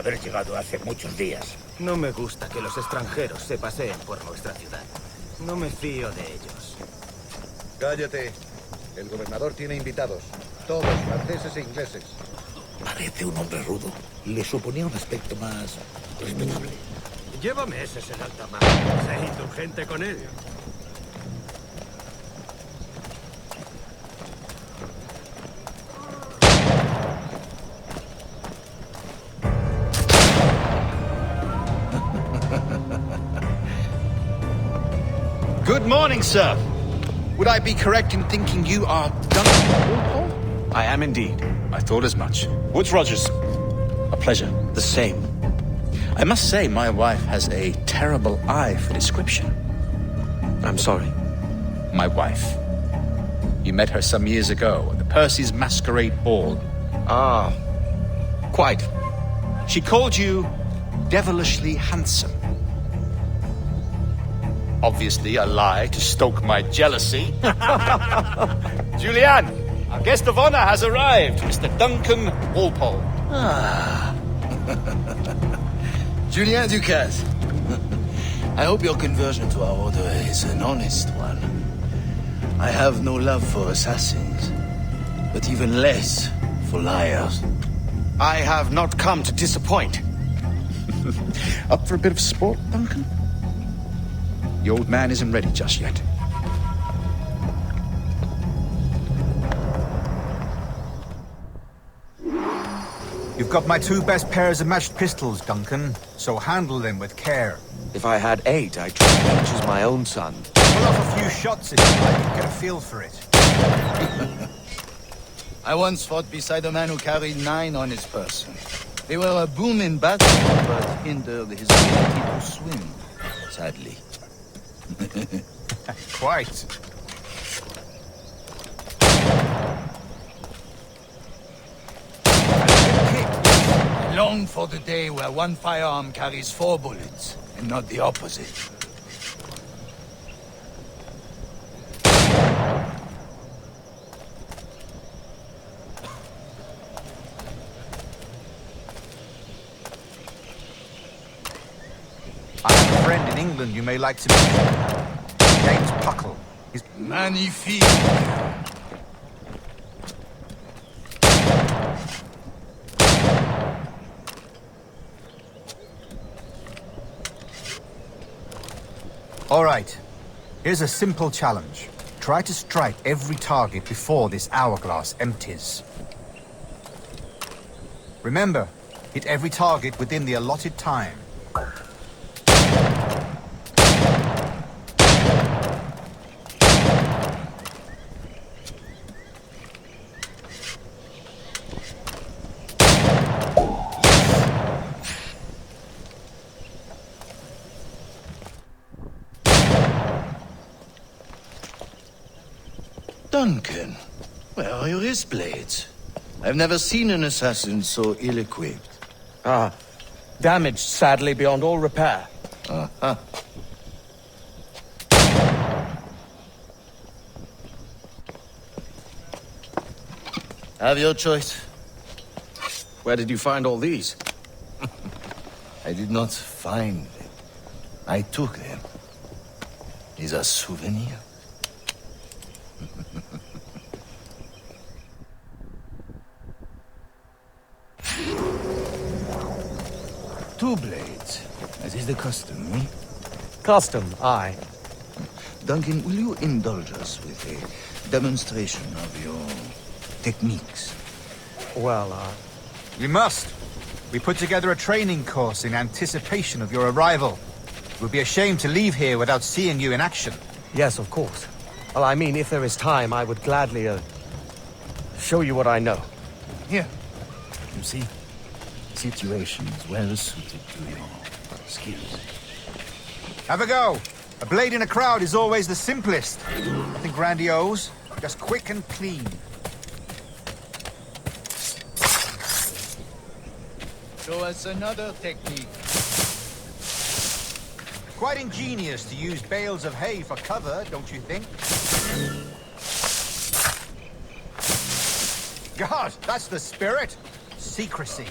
haber llegado hace muchos días. No me gusta que los extranjeros se paseen por nuestra ciudad. No me fío de ellos. Cállate. El gobernador tiene invitados. Todos franceses e ingleses. Parece un hombre rudo. Le suponía un aspecto más respetable. Llévame ese en alta mar. Sé indulgente con él. Good morning, sir. Would I be correct in thinking you are Duncan Walpole? I am indeed. I thought as much. Woods Rogers. A pleasure. The same. I must say, my wife has a terrible eye for description. I'm sorry. My wife. You met her some years ago at the Percy's Masquerade Ball. Ah, quite. She called you devilishly handsome. Obviously a lie to stoke my jealousy. Julianne, our guest of honor has arrived, Mr. Duncan Walpole. Ah. Julien Ducasse. I hope your conversion to our order is an honest one. I have no love for assassins, but even less for liars. I have not come to disappoint. Up for a bit of sport, Duncan? The old man isn't ready just yet. You've got my 2 best pairs of matched pistols, Duncan, so handle them with care. If I had 8, I'd try to choose my own son. Pull off a few shots if you like, get a feel for it. I once fought beside a man who carried 9 on his person. They were a boom in battle, but hindered his ability to swim, sadly. Quite. I long for the day where one firearm carries 4 bullets, and not the opposite. I have a friend in England you may like to meet. James Puckle. He's Magnifique! All right. Here's a simple challenge. Try to strike every target before this hourglass empties. Remember, hit every target within the allotted time. Duncan, where are your wrist blades? I've never seen an assassin so ill-equipped. Ah, damaged sadly beyond all repair. Uh-huh. Have your choice. Where did you find all these? I did not find them. I took them. These are souvenirs. Two blades, as is the custom, eh? Custom, aye. Duncan, will you indulge us with a demonstration of your techniques? Well, We must. We put together a training course in anticipation of your arrival. It would be a shame to leave here without seeing you in action. yes, of course. Well, I mean, if there is time, I would gladly, show you what I know. Here. You see? Situations well suited to your skills. Have a go. A blade in a crowd is always the simplest. Nothing grandiose, just quick and clean. Show us another technique. Quite ingenious to use bales of hay for cover, don't you think? God, that's the spirit. Secrecy.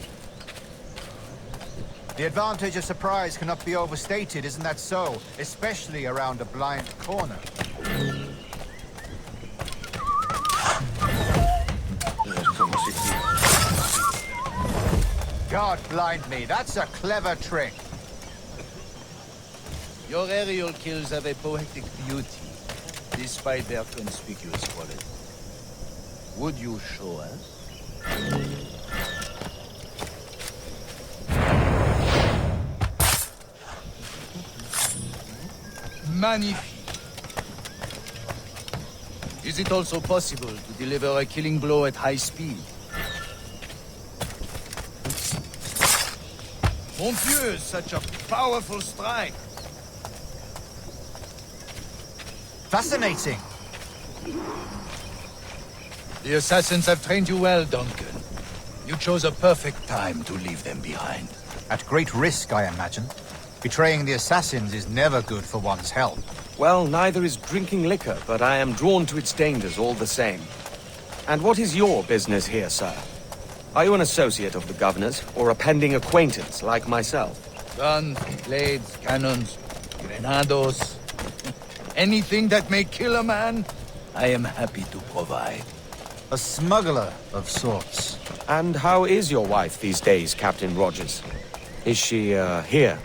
The advantage of surprise cannot be overstated, isn't that so? Especially around a blind corner. God blind me, that's a clever trick. Your aerial kills have a poetic beauty, despite their conspicuous quality. Would you show us? Magnifique. Is it also possible to deliver a killing blow at high speed? Mon Dieu, such a powerful strike! Fascinating. The assassins have trained you well, Duncan. You chose a perfect time to leave them behind. At great risk, I imagine. Betraying the assassins is never good for one's health. Well, neither is drinking liquor, but I am drawn to its dangers all the same. And what is your business here, sir? Are you an associate of the governor's, or a pending acquaintance like myself? Guns, blades, cannons, grenados. Anything that may kill a man, I am happy to provide. A smuggler of sorts. And how is your wife these days, Captain Rogers? Is she, here,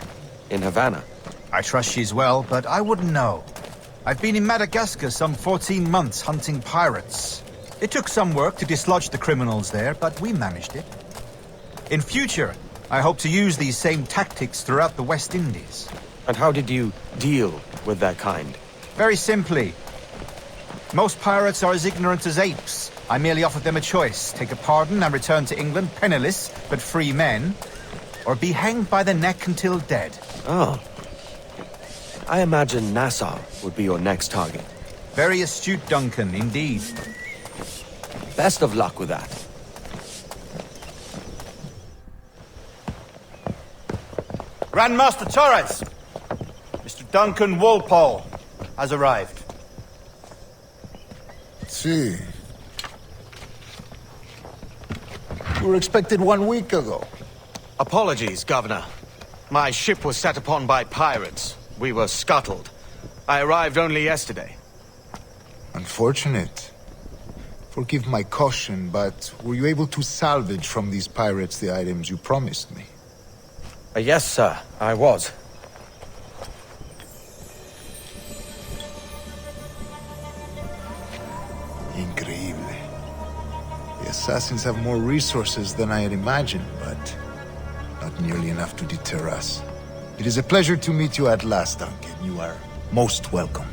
in Havana? I trust she's well, but I wouldn't know. I've been in Madagascar some 14 months hunting pirates. It took some work to dislodge the criminals there, but we managed it. In future, I hope to use these same tactics throughout the West Indies. And how did you deal with that kind? Very simply. Most pirates are as ignorant as apes. I merely offered them a choice. Take a pardon and return to England penniless, but free men. Or be hanged by the neck until dead. Oh. I imagine Nassau would be your next target. Very astute, Duncan, indeed. Best of luck with that. Grandmaster Torres! Mr. Duncan Walpole has arrived. See. You were expected 1 week ago. Apologies, Governor. My ship was set upon by pirates. We were scuttled. I arrived only yesterday. Unfortunate. Forgive my caution, but were you able to salvage from these pirates the items you promised me? Yes, sir, I was. Increíble. The assassins have more resources than I had imagined, but not nearly enough to deter us. It is a pleasure to meet you at last, Duncan. You are most welcome.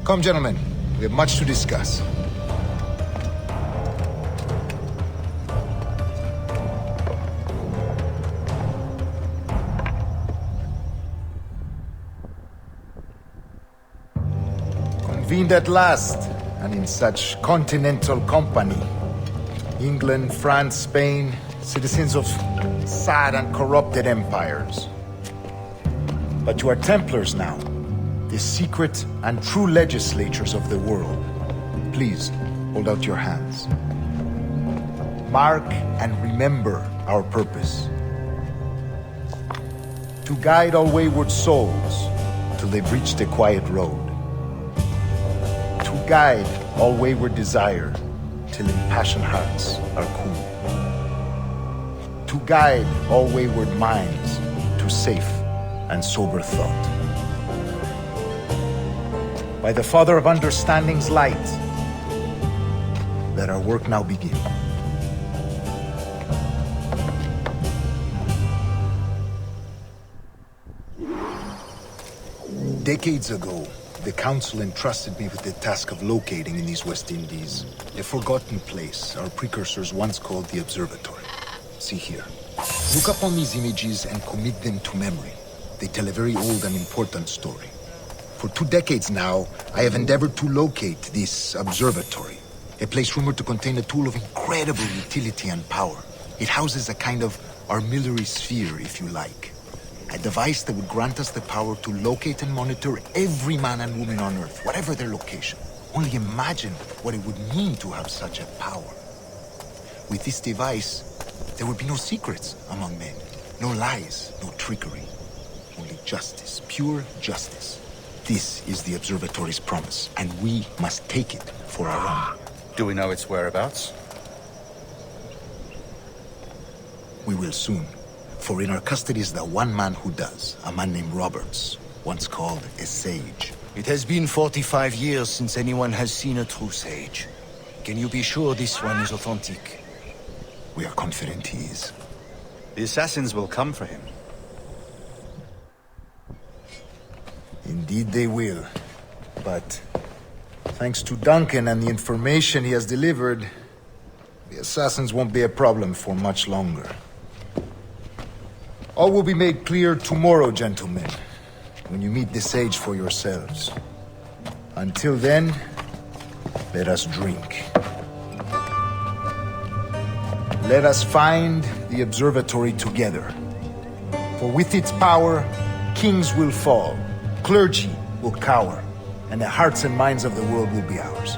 Come, gentlemen. We have much to discuss. Convened at last, and in such continental company. England, France, Spain, citizens of sad and corrupted empires. But you are Templars now, the secret and true legislators of the world. Please, hold out your hands. Mark and remember our purpose. To guide all wayward souls till they've reached the quiet road. To guide all wayward desire till impassioned hearts are cool. To guide all wayward minds to safe and sober thought. By the Father of Understanding's light, let our work now begin. Decades ago, the Council entrusted me with the task of locating in these West Indies a forgotten place our precursors once called the Observatory. See here. Look upon these images and commit them to memory. They tell a very old and important story. For 2 decades now, I have endeavored to locate this observatory, a place rumored to contain a tool of incredible utility and power. It houses a kind of armillary sphere, if you like. A device that would grant us the power to locate and monitor every man and woman on Earth, whatever their location. Only imagine what it would mean to have such a power. With this device, there would be no secrets among men. No lies, no trickery. Only justice, pure justice. This is the Observatory's promise, and we must take it for our own. Do we know its whereabouts? We will soon. For in our custody is the one man who does, a man named Roberts, once called a sage. It has been 45 years since anyone has seen a true sage. Can you be sure this one is authentic? We are confident he is. The assassins will come for him. Indeed they will. But thanks to Duncan and the information he has delivered, the assassins won't be a problem for much longer. All will be made clear tomorrow, gentlemen, when you meet the sage for yourselves. Until then, let us drink. Let us find the observatory together. For with its power, kings will fall, clergy will cower, and the hearts and minds of the world will be ours.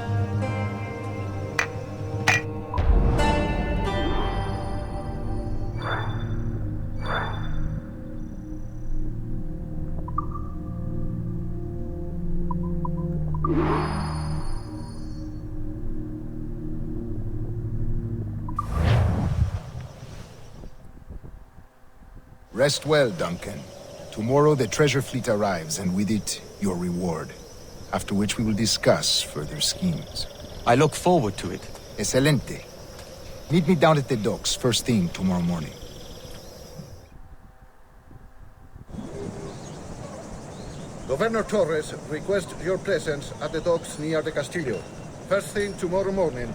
Rest well, Duncan. Tomorrow the treasure fleet arrives, and with it, your reward. After which we will discuss further schemes. I look forward to it. Excelente. Meet me down at the docks first thing tomorrow morning. Governor Torres requests your presence at the docks near the Castillo. First thing tomorrow morning,